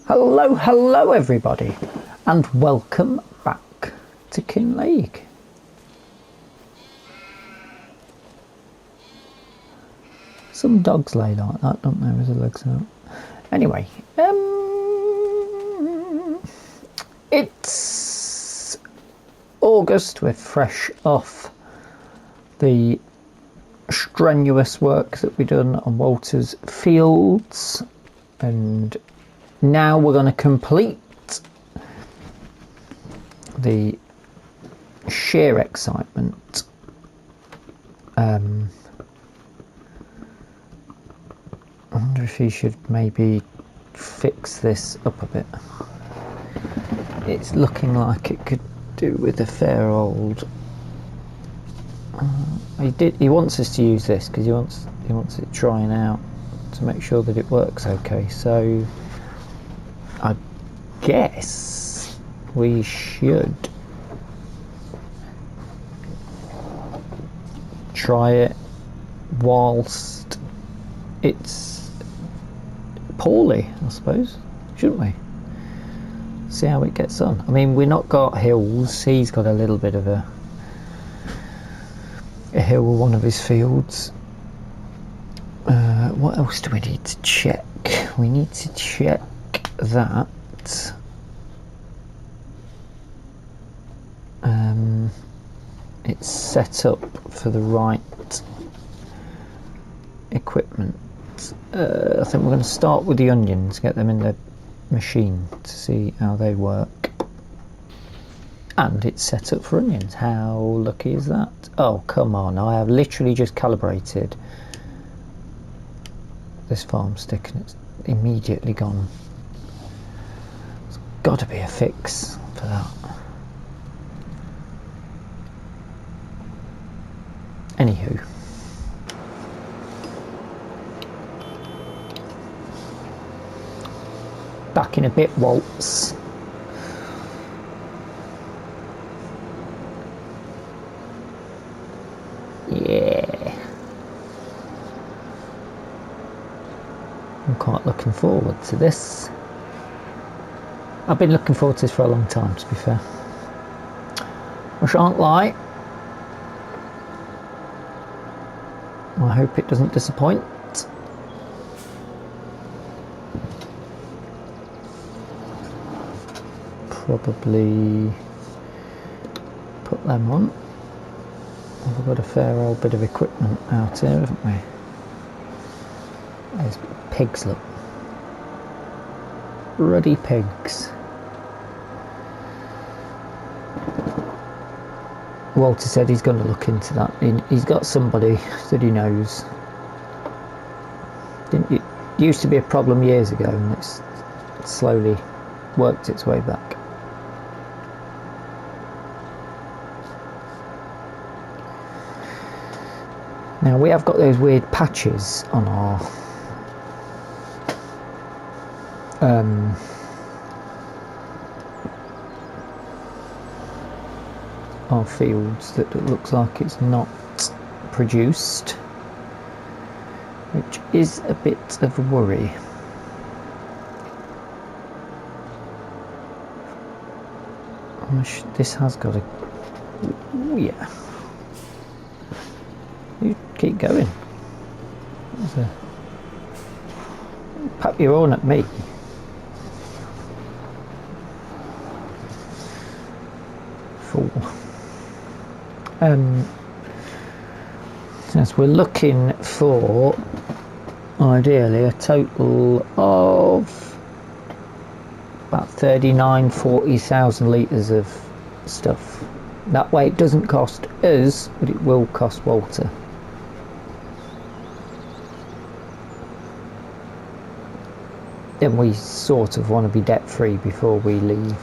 Hello everybody, and welcome back to Kinlaig. Some dogs lay like that, don't they, with their legs out? Anyway, it's August. We're fresh off the strenuous work that we've done on Walter's fields, and now we're going to complete the sheer excitement. I wonder if he should maybe fix this up a bit. It's looking like it could do with a fair old. He wants us to use this because he wants it trying out to make sure that it works okay. So I guess we should try it whilst it's poorly, I suppose, shouldn't we? See how it gets on. I mean, we've not got hills. He's got a little bit of a hill with one of his fields. What else do we need to check? We need to check that it's set up for the right equipment. I think we're going to start with the onions, get them in the machine to see how they work. And it's set up for onions. How lucky is that? Oh, come on, I have literally just calibrated this farm stick and it's immediately gone. There's got to be a fix for that. Anywho, back in a bit, Waltz. Yeah, I'm quite looking forward to this. I've been looking forward to this for a long time, to be fair. I shan't lie. I hope it doesn't disappoint. Probably put them on. We've got a fair old bit of equipment out here, haven't we? There's pigs, look. Ruddy pigs. Walter said he's going to look into that. He's got somebody that he knows. It used to be a problem years ago, and it's slowly worked its way back. Now we have got those weird patches on our fields that it looks like it's not produced, which is a bit of a worry. This has got a... Ooh, yeah. You keep going. Pat your own at me. Fool. Yes, we're looking for ideally a total of about 40,000 litres of stuff. That way it doesn't cost us, but it will cost Walter. Then we sort of want to be debt free before we leave.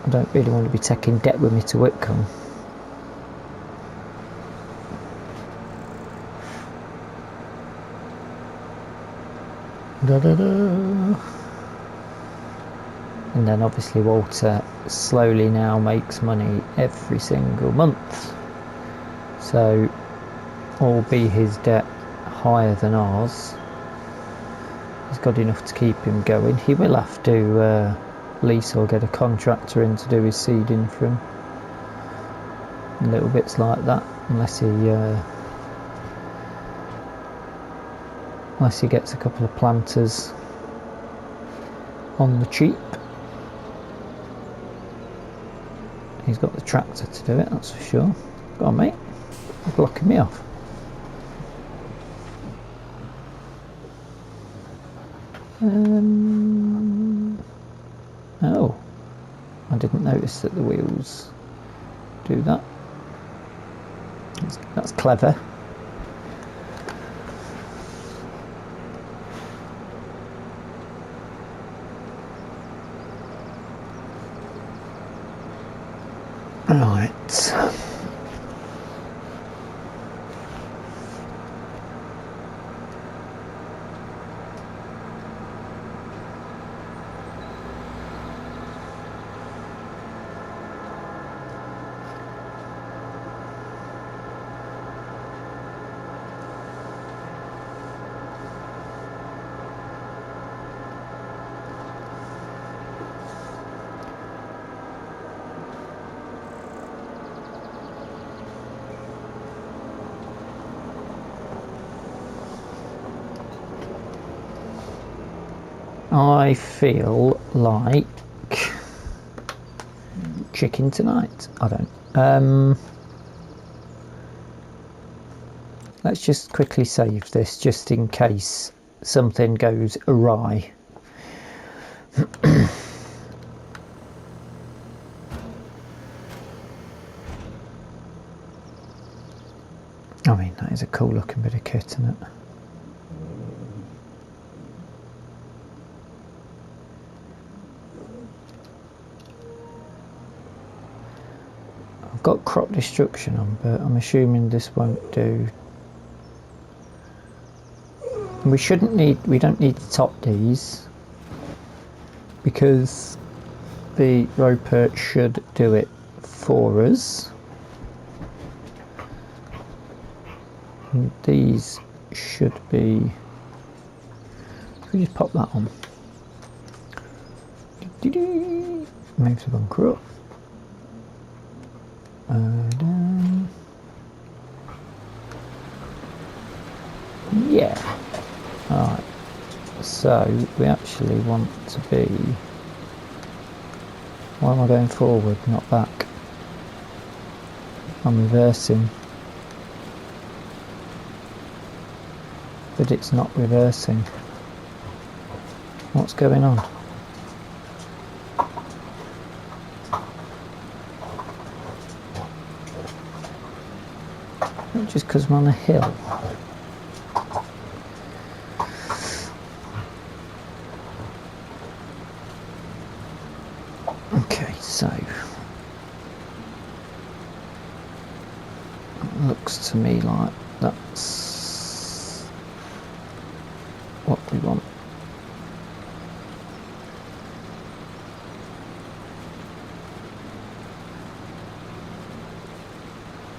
I don't really want to be taking debt with me to Whitcomb. Da, da, da. And then obviously Walter slowly now makes money every single month, so all be his debt higher than ours, he's got enough to keep him going. He will have to lease or get a contractor in to do his seeding for him. Little bits like that, unless he gets a couple of planters on the cheap. He's got the tractor to do it, that's for sure. Go on, mate. You're blocking me off. Oh, I didn't notice that the wheels do that. That's clever. Right. I feel like chicken tonight. I don't. Let's just quickly save this just in case something goes awry. I mean, that is a cool looking bit of kit, isn't it? I've got crop destruction on, but I'm assuming this won't do. We don't need to top these because the row perch should do it for us. And these should be. Let me just pop that on. Move the bunker up. Down. Yeah. Alright. So we actually want to be. Why am I going forward, not back? I'm reversing. But it's not reversing. What's going on? Not just because I'm on a hill. Okay, so it looks to me like that's what we want.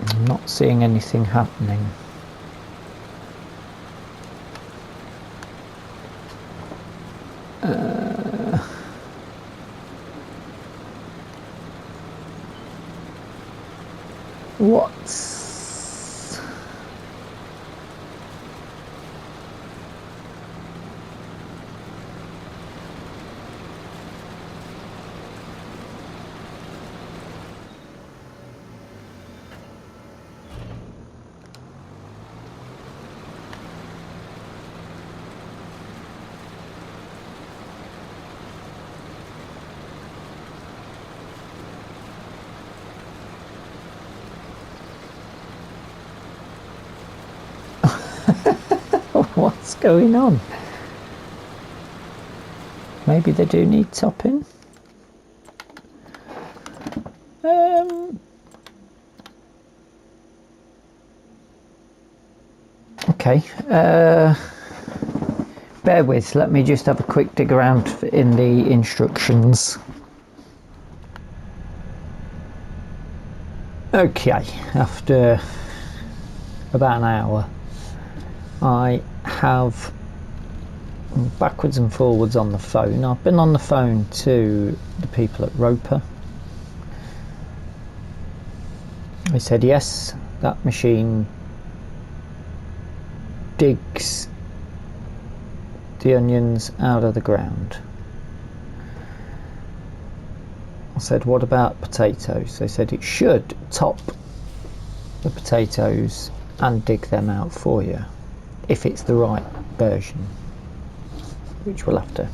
I'm not seeing anything happening. What's what's going on? Maybe they do need topping. Okay. Bear with. Let me just have a quick dig around in the instructions. Okay. After about an hour, I have backwards and forwards on the phone. I've been on the phone to the people at Roper. They said yes, that machine digs the onions out of the ground. I said, what about potatoes? They said it should top the potatoes and dig them out for you if it's the right version, which we'll have to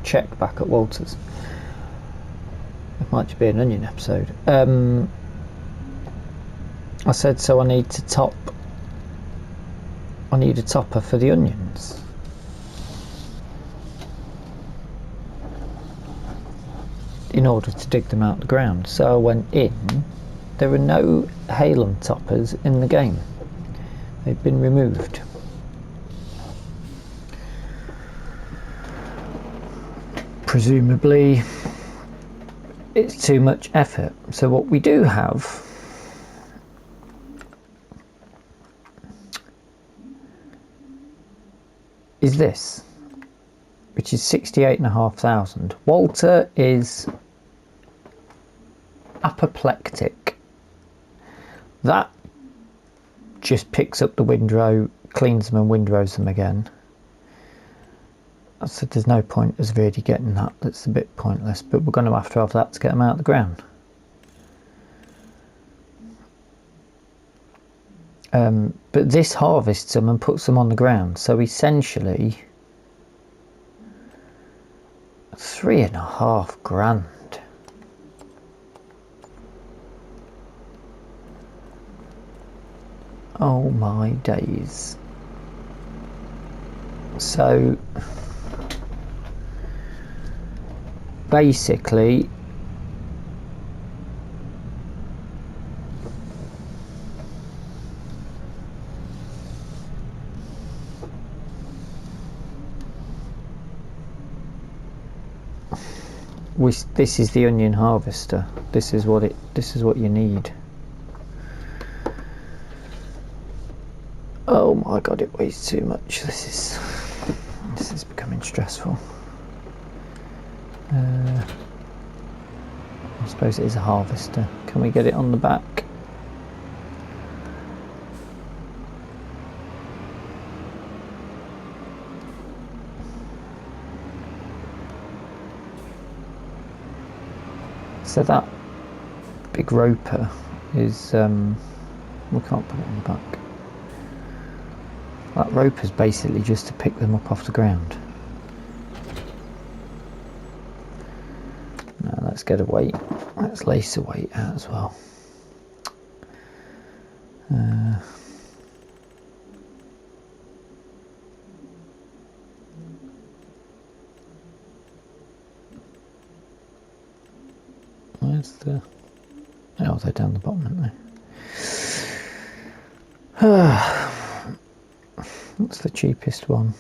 check back at Walter's. It might just be an onion episode. I said, so I need a topper for the onions. In order to dig them out of the ground. So I went in. There were no Halem toppers in the game. They've been removed. Presumably it's too much effort. So what we do have is this, which is 68,500. Walter is apoplectic. That just picks up the windrow, cleans them and windrows them again. I said there's no point us really getting that. That's a bit pointless, but we're going to have that to get them out of the ground. But this harvests them and puts them on the ground. So essentially, 3.5 grand. Oh my days. So basically this is the onion harvester. This is what you need. Oh my god, it weighs too much. This is becoming stressful. I suppose it is a harvester. Can we get it on the back? So that big roper is, we can't put it on the back. That rope is basically just to pick them up off the ground. Now let's get a weight. Let's lace a weight out as well. Where's the... Oh, they're down the bottom, aren't they? What's the cheapest one?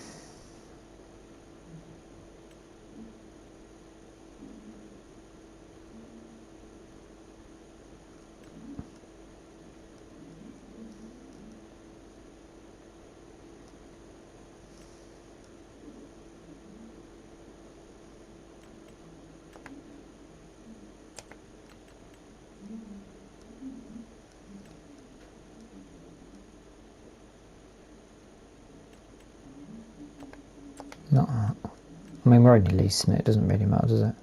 Not that. I mean, we're only leasing it, it doesn't really matter, does it?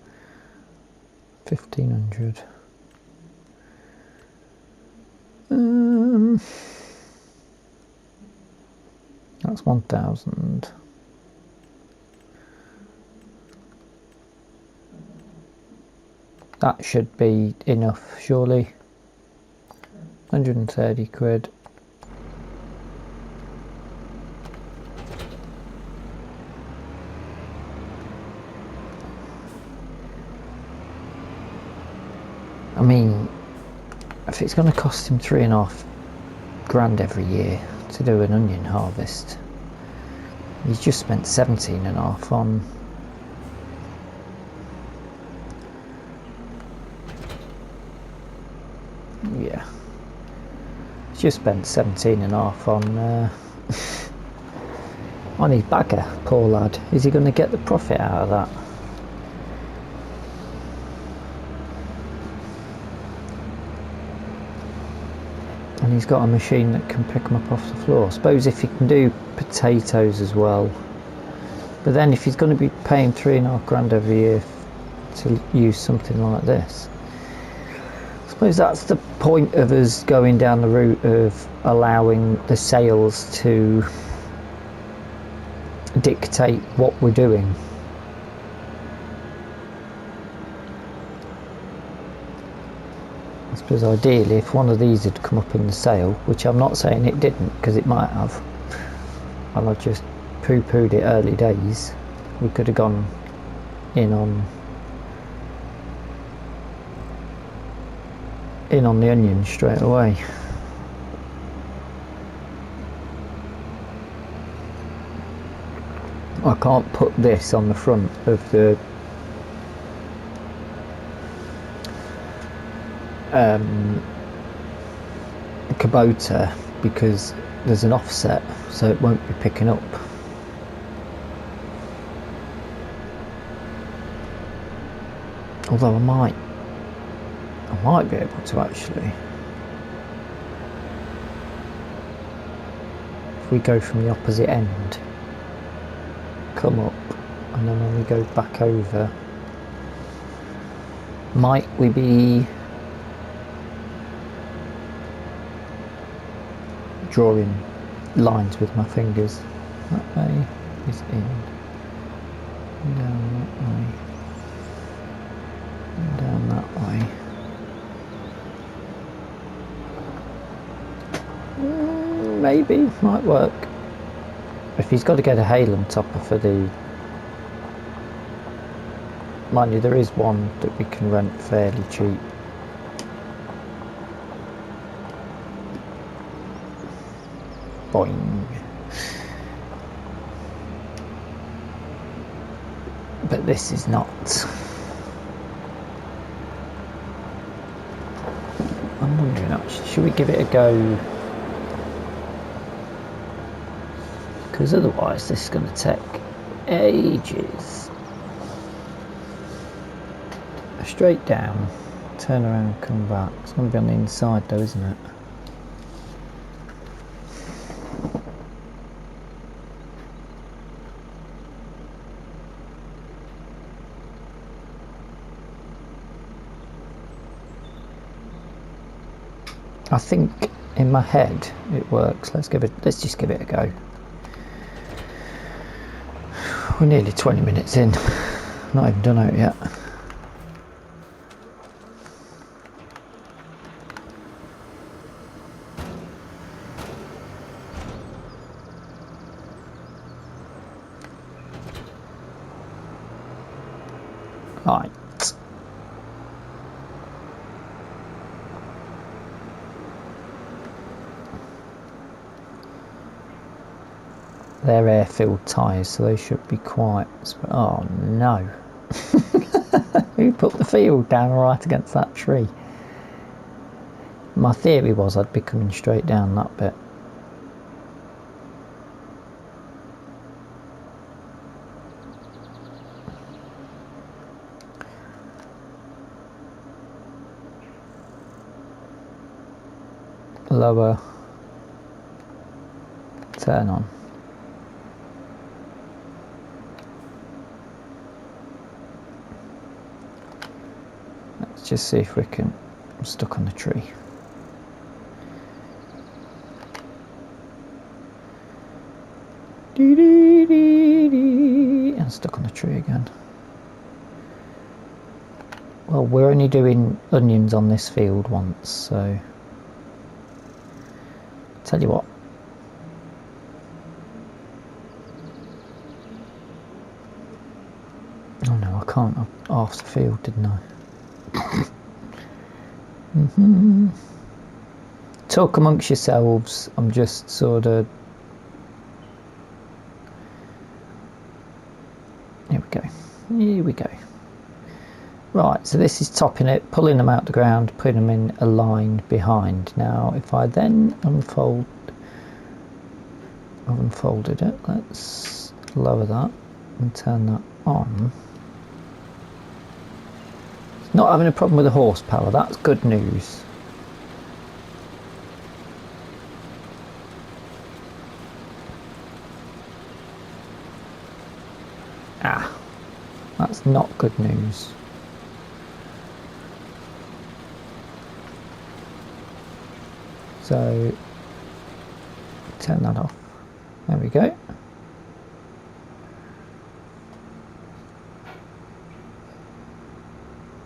1,500. That's 1,000. That should be enough, surely. 130 quid. I mean, if it's going to cost him 3.5 grand every year to do an onion harvest, he's just spent 17.5 on he's just spent 17.5 on on his bagger, poor lad. Is he going to get the profit out of that? And he's got a machine that can pick them up off the floor. I suppose if he can do potatoes as well. But then if he's going to be paying £3.5 every year to use something like this, I suppose that's the point of us going down the route of allowing the sales to dictate what we're doing. I suppose ideally if one of these had come up in the sale, which I'm not saying it didn't, because it might have, and I just poo-pooed it early days, we could have gone in on the onion straight away. I can't put this on the front of the Kubota because there's an offset, so it won't be picking up. Although I might be able to actually. If we go from the opposite end, come up, and then when we go back over, might we be drawing lines with my fingers? That way is in, down that way, and down that way. Maybe, might work. If he's got to get a Halem topper for the... Mind you, there is one that we can rent fairly cheap. Boing. But this is not. I'm wondering actually, should we give it a go? Because otherwise this is going to take ages. Straight down, turn around, come back. It's going to be on the inside though, isn't it? I think in my head it works. Let's just give it a go. We're nearly 20 minutes in, not even done out yet. Right. They're air-filled tyres, so they should be quite... Oh no! Who put the field down right against that tree? My theory was I'd be coming straight down that bit. Lower. Turn on. Let's just see if we can... I'm stuck on the tree. And stuck on the tree again. Well, we're only doing onions on this field once, so... Tell you what. Oh no, I can't. I half the field, didn't I? Talk amongst yourselves. I'm just sort of... Here we go. Here we go. Right, so this is topping it, pulling them out the ground, putting them in a line behind. Now, if I then unfold I've unfolded it. Let's lower that and turn that on. Not having a problem with the horsepower, that's good news. Ah, that's not good news. So, turn that off. There we go.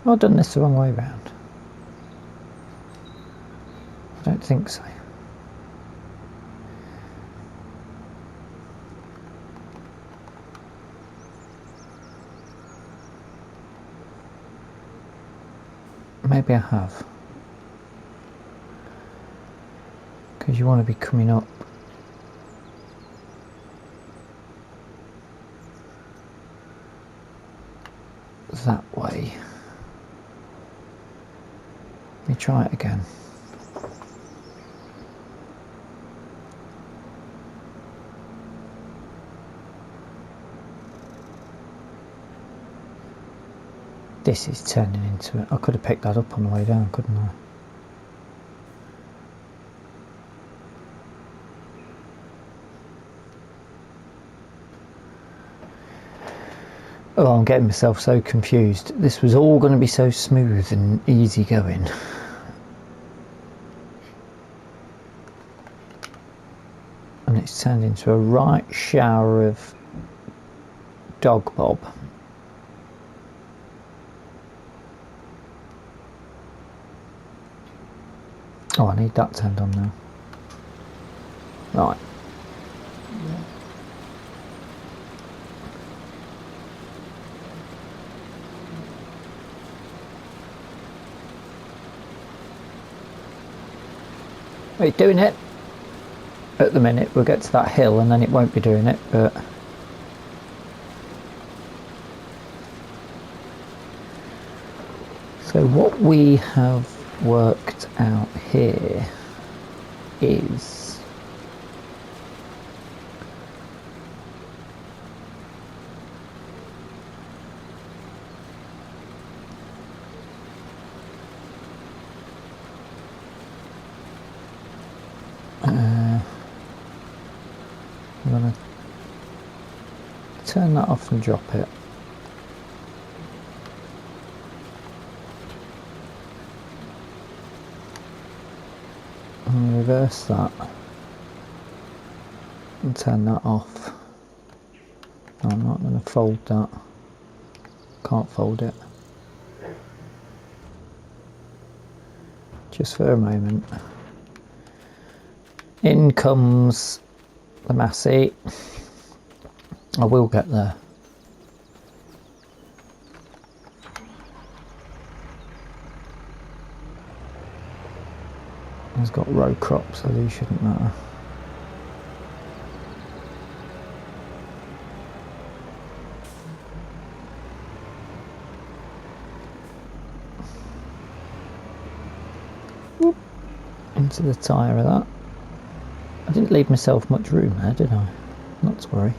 I've done this the wrong way round. I don't think so. Maybe I have. Because you want to be coming up that way. Let me try it again. This is turning into it. I could have picked that up on the way down, couldn't I? Oh, I'm getting myself so confused. This was all going to be so smooth and easy going. And it's turned into a right shower of dog bob. Oh, I need that turned on now. Right. It's doing it at the minute. We'll get to that hill and then it won't be doing it, but so what we have worked out here is I'm going to turn that off and drop it. And reverse that and turn that off. No, I'm not going to fold that. Can't fold it. Just for a moment. In comes the Massey. I will get there. It's got row crops, so these shouldn't matter. Whoop. Into the tyre of that. I didn't leave myself much room there, did I? Not to worry.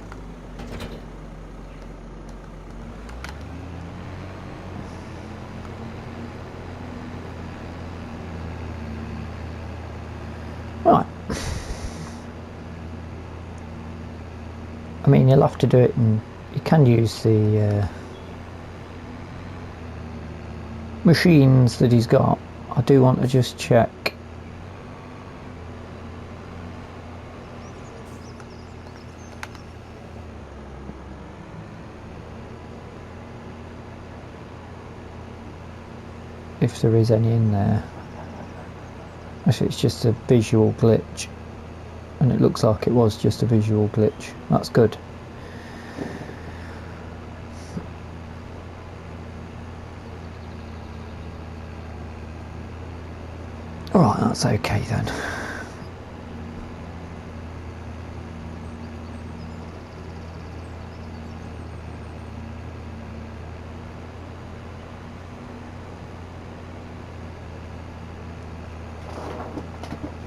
Right. I mean, you'll have to do it, and you can use the machines that he's got. I do want to just check if there is any in there. Actually, it's just a visual glitch, and it looks like it was just a visual glitch. That's good. Alright, that's okay then.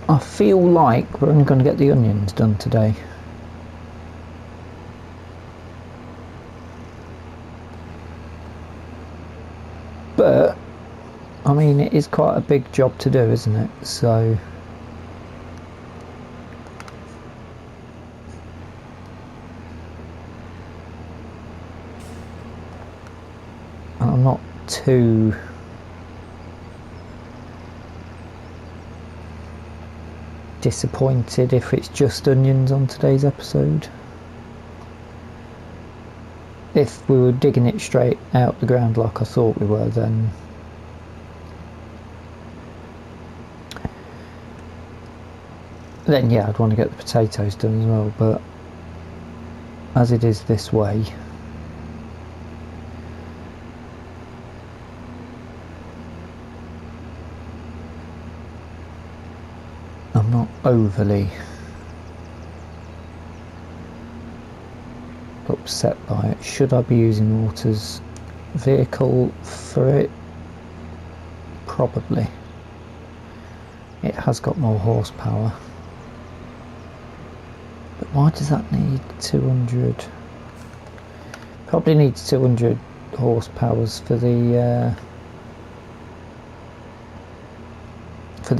I feel like we're only going to get the onions done today. But I mean, it is quite a big job to do, isn't it? So I'm not too disappointed if it's just onions on today's episode. If we were digging it straight out the ground like I thought we were, then yeah, I'd want to get the potatoes done as well, but as it is this way, I'm not overly upset by it. Should I be using Water's vehicle for it? Probably. It has got more horsepower. But why does that need 200? Probably needs 200 horsepowers for the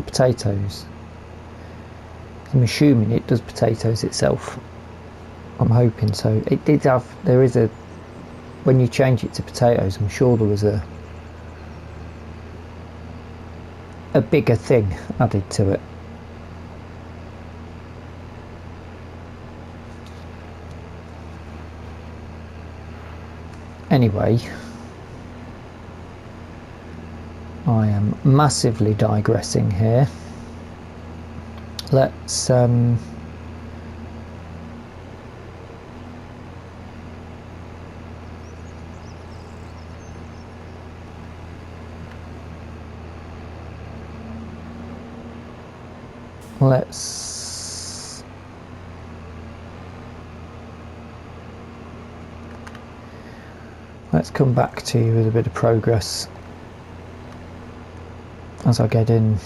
potatoes. I'm assuming it does potatoes itself. I'm hoping so. It did have, there is a, when you change it to potatoes, I'm sure there was a bigger thing added to it. Anyway, I am massively digressing here. Let's come back to you with a bit of progress as I get in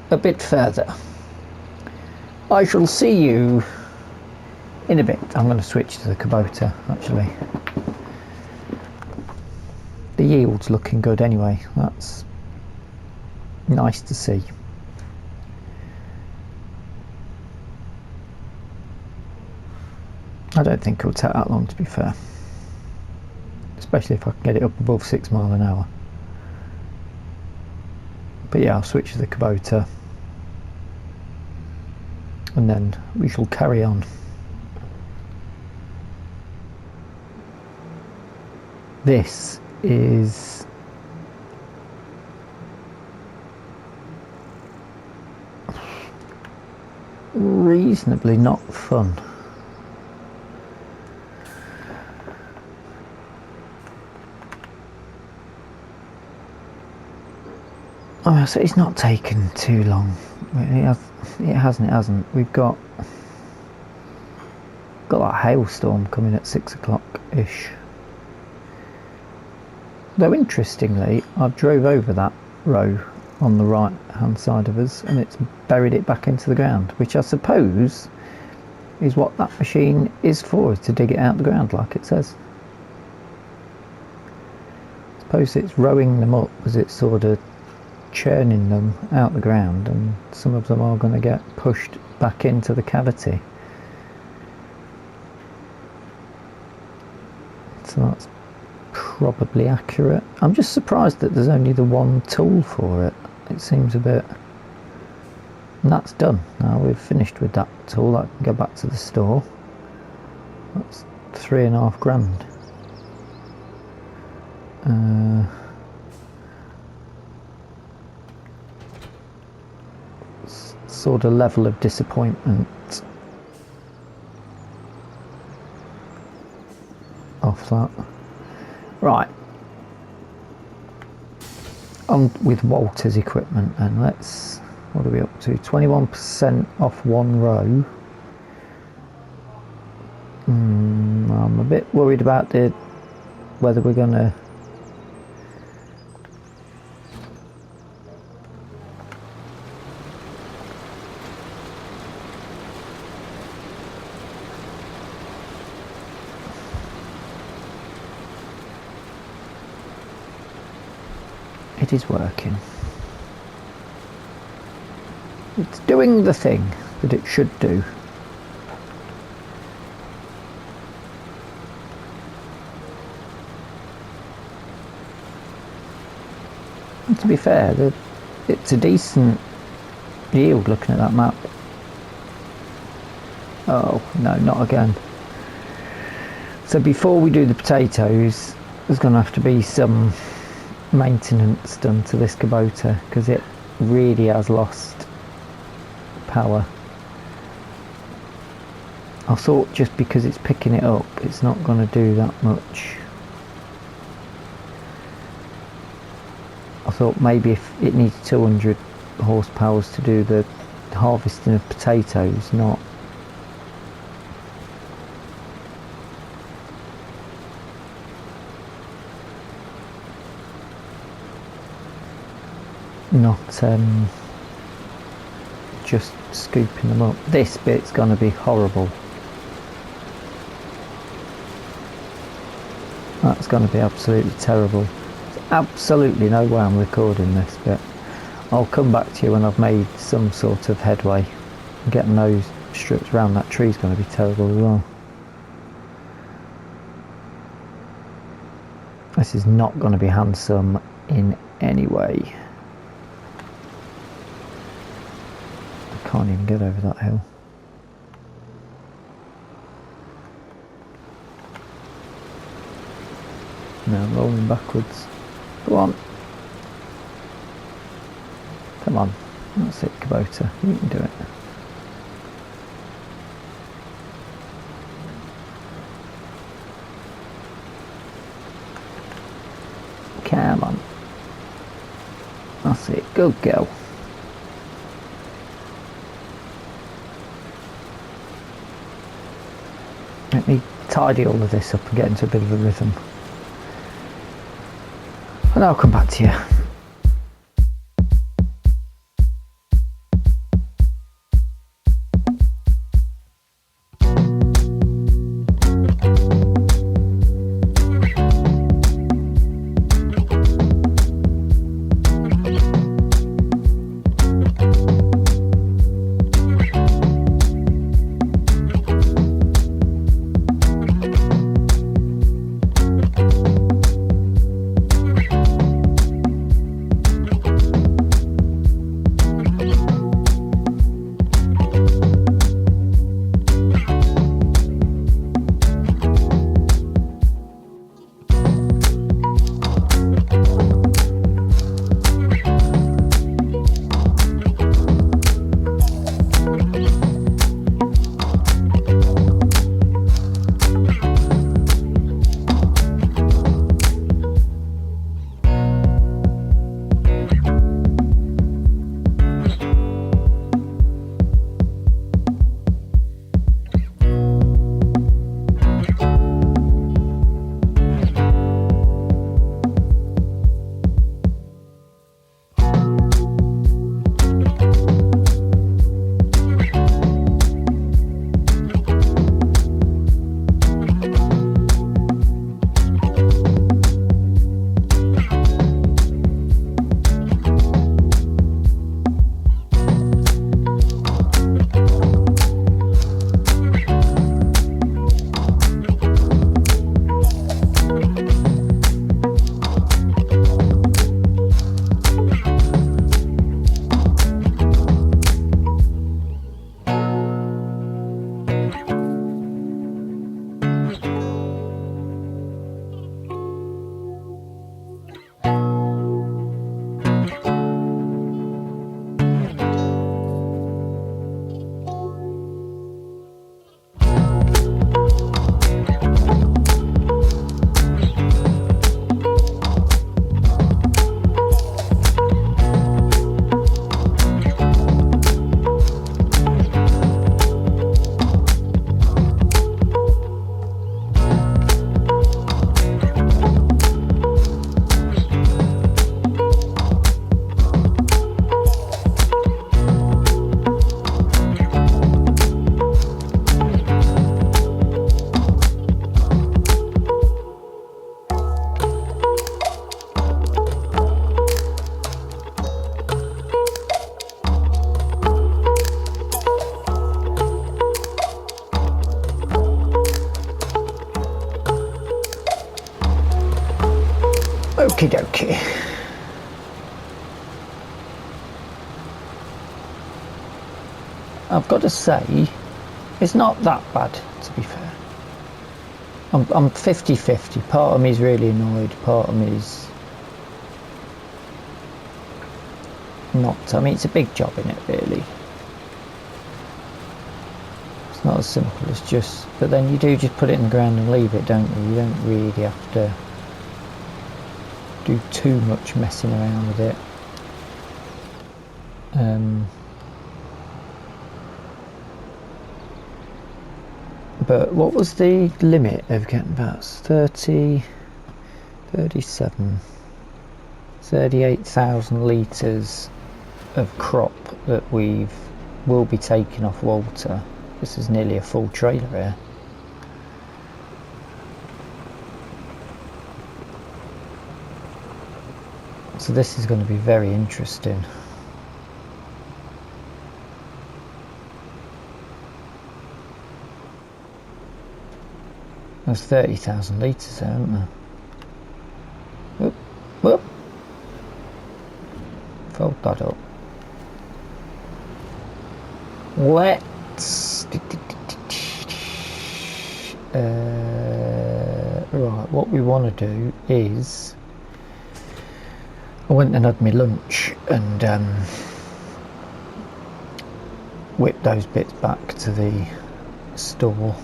a bit further. I shall see you in a bit. I'm going to switch to the Kubota actually. The yield's looking good anyway, that's nice to see. I don't think it'll take that long, to be fair, especially if I can get it up above 6 miles an hour. But yeah, I'll switch to the Kubota and then we shall carry on. This is reasonably not fun. Oh, so it's not taken too long. It hasn't. We've got that hailstorm coming at 6 o'clock ish. Though interestingly, I drove over that row on the right hand side of us and it's buried it back into the ground, which I suppose is what that machine is for, is to dig it out the ground like it says. I suppose it's rowing them up as it's sort of churning them out the ground, and some of them are going to get pushed back into the cavity. So that's probably accurate. I'm just surprised that there's only the one tool for it. It seems a bit... And that's done. Now we've finished with that tool. I can go back to the store. That's £3.5 grand. Sort of level of disappointment off that. Right, on with Walter's equipment, and let's, what are we up to? 21% off one row. I'm a bit worried about whether we're gonna It is working. It's doing the thing that it should do. And to be fair, it's a decent yield looking at that map. Oh, no, not again. So before we do the potatoes, there's going to have to be some maintenance done to this Kubota because it really has lost power. I thought just because it's picking it up, it's not going to do that much. I thought maybe if it needs 200 horsepower to do the harvesting of potatoes, not just scooping them up. This bit's going to be horrible. That's going to be absolutely terrible. There's absolutely no way I'm recording this bit. I'll come back to you when I've made some sort of headway. Getting those strips around that tree is going to be terrible as well. This is not going to be handsome in any way. I can't even get over that hill. Now I'm rolling backwards. Go on. Come on. That's it, Kubota. You can do it. Come on. That's it. Good girl. Let me tidy all of this up and get into a bit of a rhythm. And I'll come back to you. Okie dokie. I've got to say, it's not that bad, to be fair. I'm 50-50. Part of me is really annoyed, part of me is not. I mean, it's a big job in it, really. It's not as simple as just, but then you do just put it in the ground and leave it, don't you? You don't really have to do too much messing around with it. But what was the limit of getting about 38,000 litres of crop that will be taking off Walter. This is nearly a full trailer here. So this is going to be very interesting. There's 30,000 litres there, aren't there? Whoop, whoop. Fold that up. Let's... right, what we want to do is... I went and had my lunch and whipped those bits back to the store.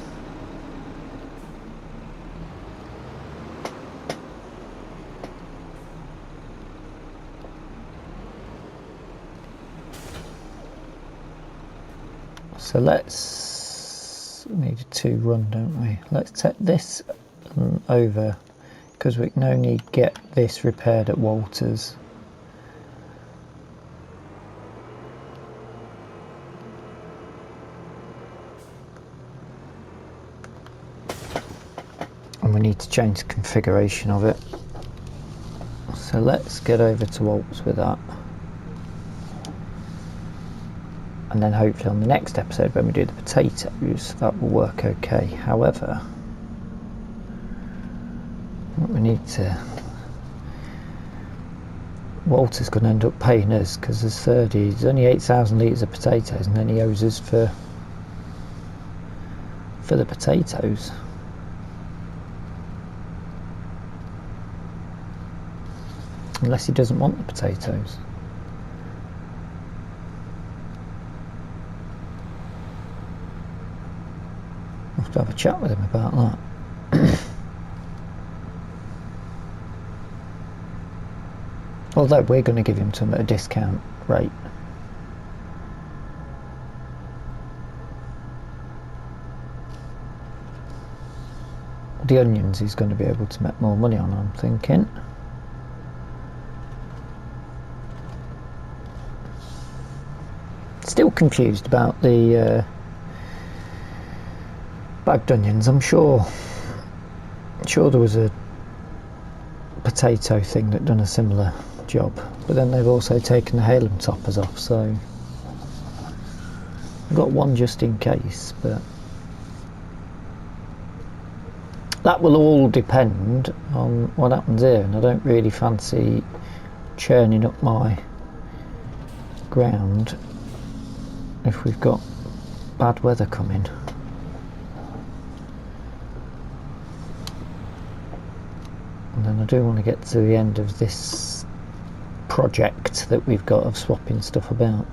So we need a 2 run, don't we? Let's take this over, because we can only get this repaired at Walters. And we need to change the configuration of it. So let's get over to Walters with that. And then hopefully on the next episode when we do the potatoes, that will work okay. However, what we need to... Walter's going to end up paying us, because there's only 8,000 litres of potatoes, and then he owes us for the potatoes. Unless he doesn't want the potatoes. I'll have to have a chat with him about that. Although we're going to give him some at a discount rate. The onions he's going to be able to make more money on, I'm thinking. Still confused about the bagged onions. I'm sure there was a potato thing that done a similar job, but then they've also taken the Halem toppers off, so I've got one just in case. But that will all depend on what happens here, and I don't really fancy churning up my ground if we've got bad weather coming. And then I do want to get to the end of this project that we've got of swapping stuff about.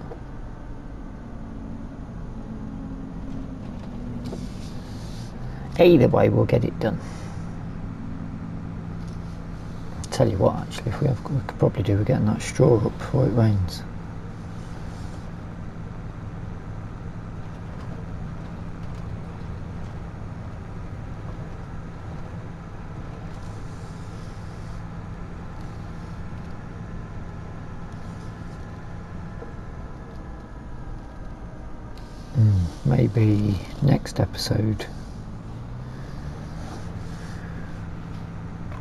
Either way, we'll get it done. I'll tell you what, actually, we could probably do with getting that straw up before it rains. Maybe next episode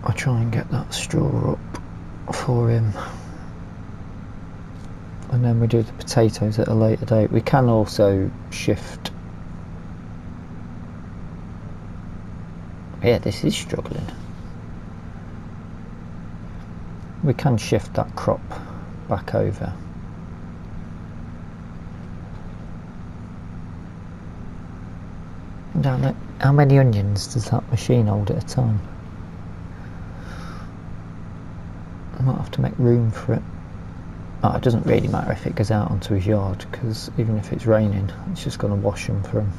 I'll try and get that straw up for him, and then we do the potatoes at a later date. We can also shift. Yeah, this is struggling. We can shift that crop back over. Damn it, how many onions does that machine hold at a time? I might have to make room for it. Oh, it doesn't really matter if it goes out onto his yard, because even if it's raining, it's just going to wash them for him.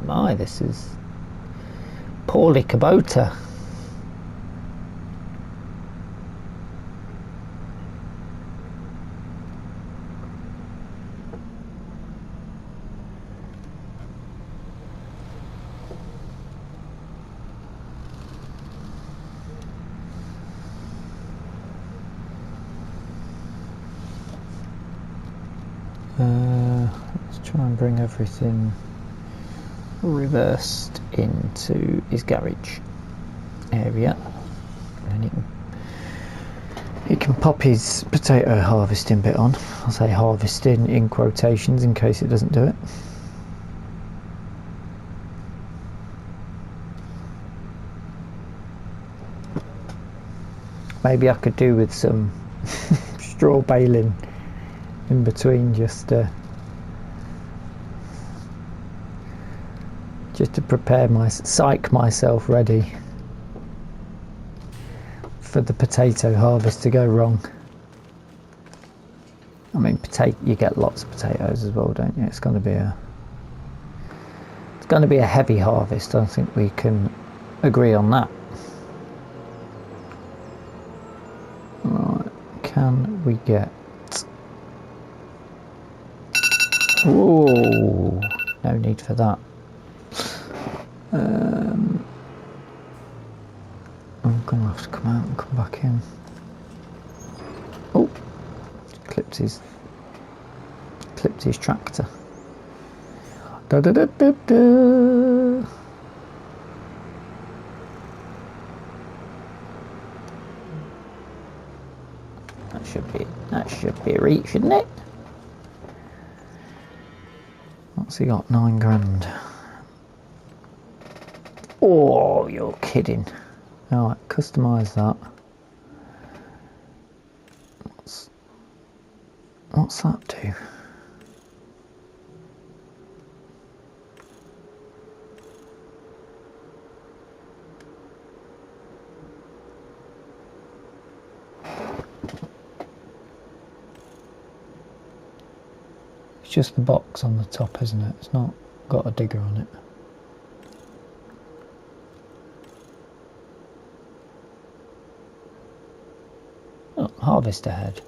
My, this is poorly Kubota. Let's try and bring everything reversed into his garage area, and he can pop his potato harvesting bit on. I'll say harvesting in quotations in case it doesn't do it. Maybe I could do with some straw baling in between, just to prepare psych myself ready for the potato harvest to go wrong. I mean, you get lots of potatoes as well, don't you? It's going to be a heavy harvest. I think we can agree on that. Right, can we get... Whoa, no need for that. I'm gonna have to come out and come back in. Oh, clipped his tractor. Da da da da da. That should be a reach, shouldn't it? What's he got? 9 grand. Oh, you're kidding. Alright, customise that. What's that do? It's just the box on the top, isn't it? It's not got a digger on it. Oh, harvest ahead.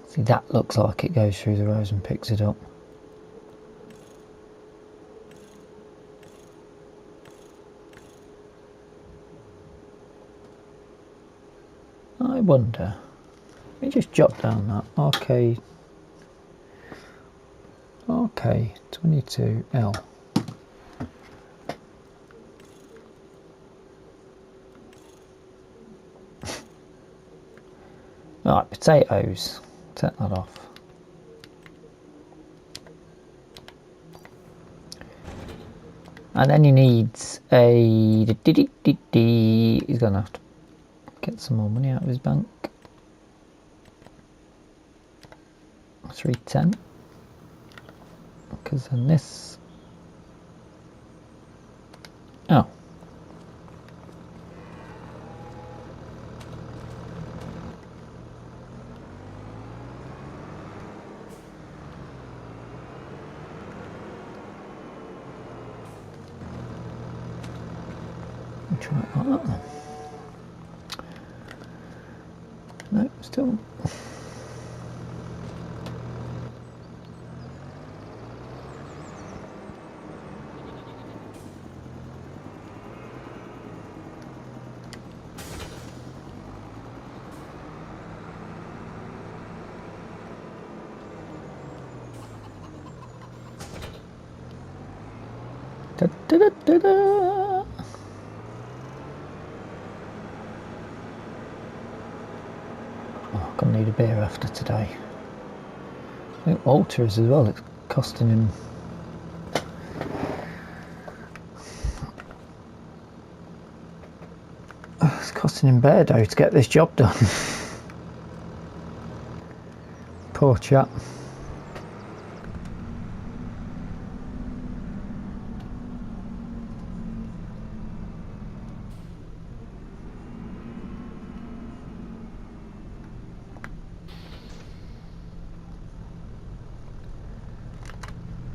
See, that looks like it goes through the rows and picks it up. I wonder. Let me just jot down that. RK 22L. Right, potatoes. Take that off. And then he needs a... He's going to have to get some more money out of his bank. 310. Because then this... Oh. Try it like that then. No, still. Da, da, da, da, da. Oh, I'm gonna need a beer after today. I think Walter is as well. It's costing him. It's costing him bare dough to get this job done. Poor chap.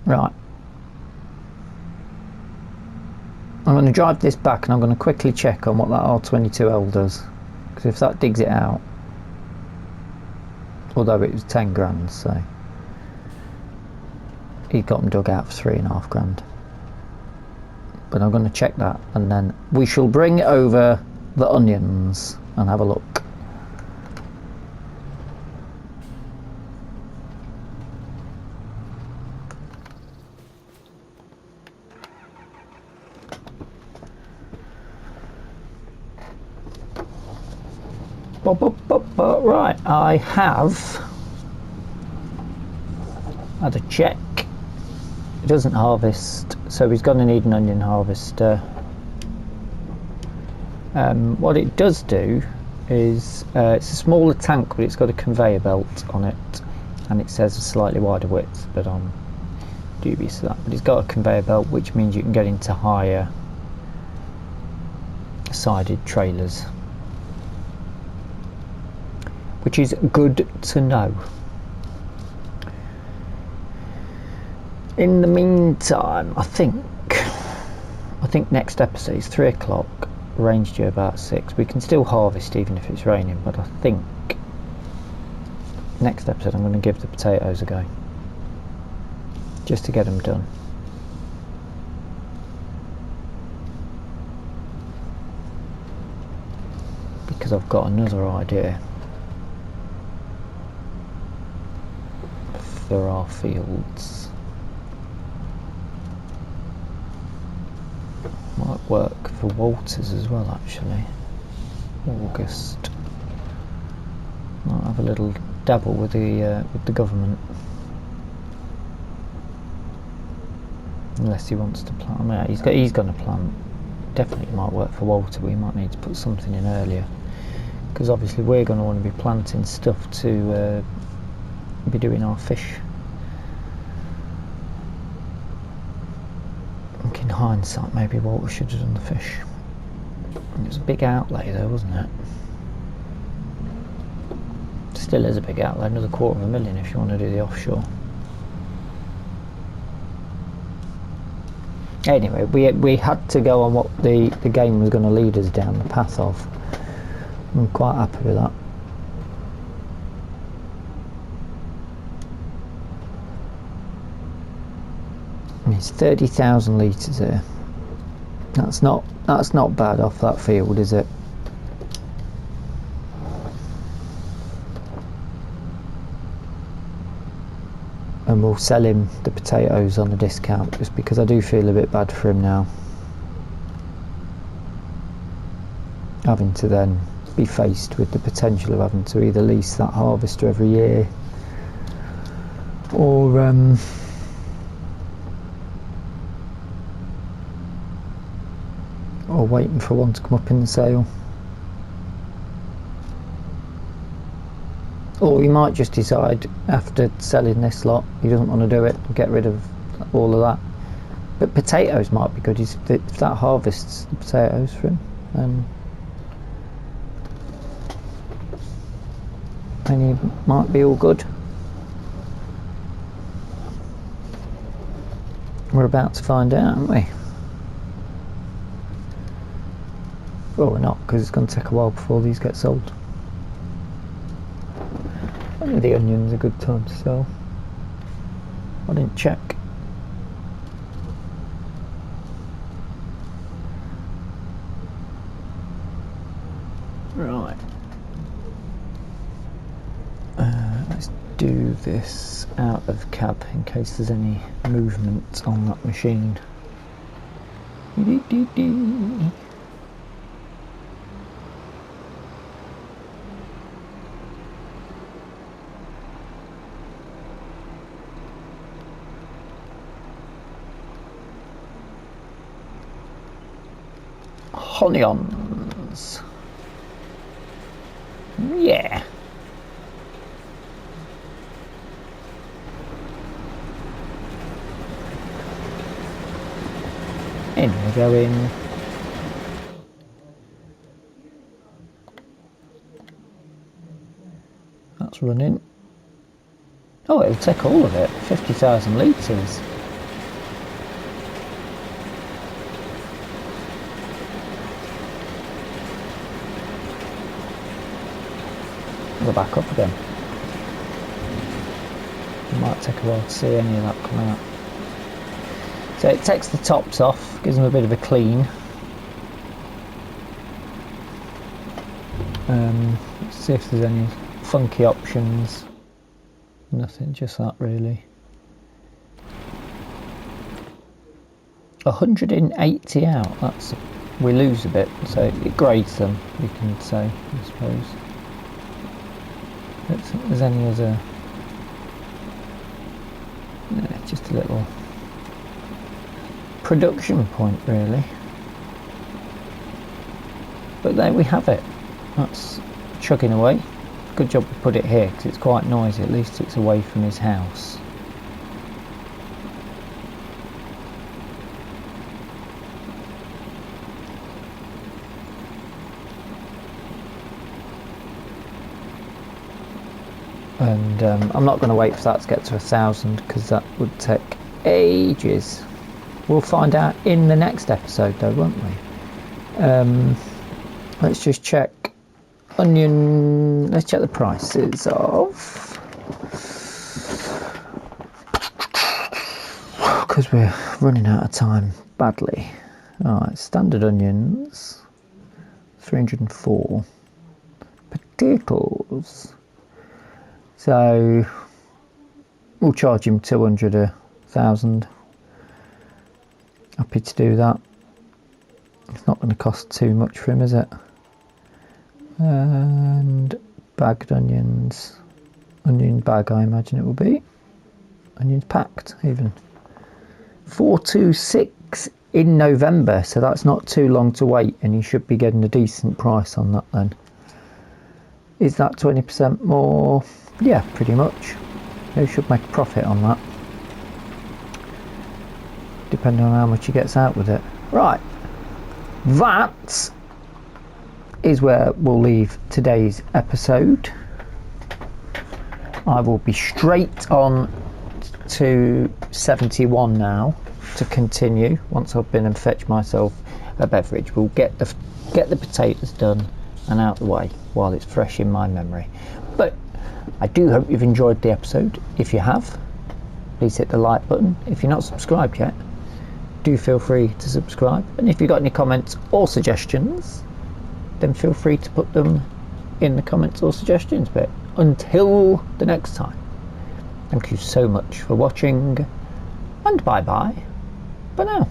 Right. I'm going to drive this back and I'm going to quickly check on what that R22L does. Because if that digs it out, although it was 10 grand, so he got them dug out for 3.5 grand. But I'm going to check that and then we shall bring over the onions and have a look. Right, I have had a check. It doesn't harvest, so he's going to need an onion harvester. What it does do is it's a smaller tank, but it's got a conveyor belt on it, and it says a slightly wider width, but I'm dubious of that. But it's got a conveyor belt, which means you can get into higher sided trailers, which is good to know. In the meantime, I think next episode is 3 o'clock, range due about 6. We can still harvest even if it's raining, but I think next episode I'm going to give the potatoes a go, just to get them done. Because I've got another idea for our fields. Might work for Walters as well, actually. August. Might have a little dabble with the government. Unless he wants to plant. I mean, he's going to plant. Definitely might work for Walter, but we might need to put something in earlier. Because obviously we're going to want to be planting stuff to be doing our fish. In hindsight, maybe Walter should have done the fish. It was a big outlay though, wasn't it? Still is a big outlay, another $250,000 if you want to do the offshore. Anyway, we had to go on what the game was going to lead us down the path of. I'm quite happy with that. It's 30,000 litres here. That's not bad off that field, is it? And we'll sell him the potatoes on a discount, just because I do feel a bit bad for him now, having to then be faced with the potential of having to either lease that harvester every year or waiting for one to come up in the sale. Or he might just decide after selling this lot he doesn't want to do it and get rid of all of that. But potatoes might be good. If that harvests the potatoes for him, then he might be all good. We're about to find out, aren't we? Well, we're not, because it's going to take a while before these get sold. I think the onion's a good time to sell. I didn't check. Right. Let's do this out of cab in case there's any movement on that machine. onions. Yeah. In we're going. That's running. Oh, it'll take all of it. 50,000 litres. Go back up again. It might take a while to see any of that come out. So it takes the tops off, gives them a bit of a clean. Let's see if there's any funky options. Nothing, just that really. 180 out, that's, we lose a bit, so it grades them, you can say, I suppose. Let's see if there's any other, yeah, just a little production point really. But there we have it, that's chugging away. Good job we put it here because it's quite noisy, at least it's away from his house. And I'm not going to wait for that to get to 1,000 because that would take ages. We'll find out in the next episode though, won't we? Let's just check onion, let's check the prices of, because we're running out of time badly. Alright, standard onions 304, potatoes, so we'll charge him 200 a 1,000. Happy to do that. It's not going to cost too much for him, is it? And bagged onions, onion bag I imagine it will be, onions packed even. 426 in November, so that's not too long to wait and you should be getting a decent price on that then. Is that 20% more? Yeah, pretty much. You should make a profit on that, depending on how much he gets out with it. Right, that is where we'll leave today's episode. I will be straight on to 71 now to continue. Once I've been and fetched myself a beverage, we'll get the potatoes done and out the way while it's fresh in my memory. But I do hope you've enjoyed the episode. If you have, please hit the like button. If you're not subscribed yet, do feel free to subscribe, and if you've got any comments or suggestions, then feel free to put them in the comments or suggestions bit. Until the next time, thank you so much for watching, and bye bye for now.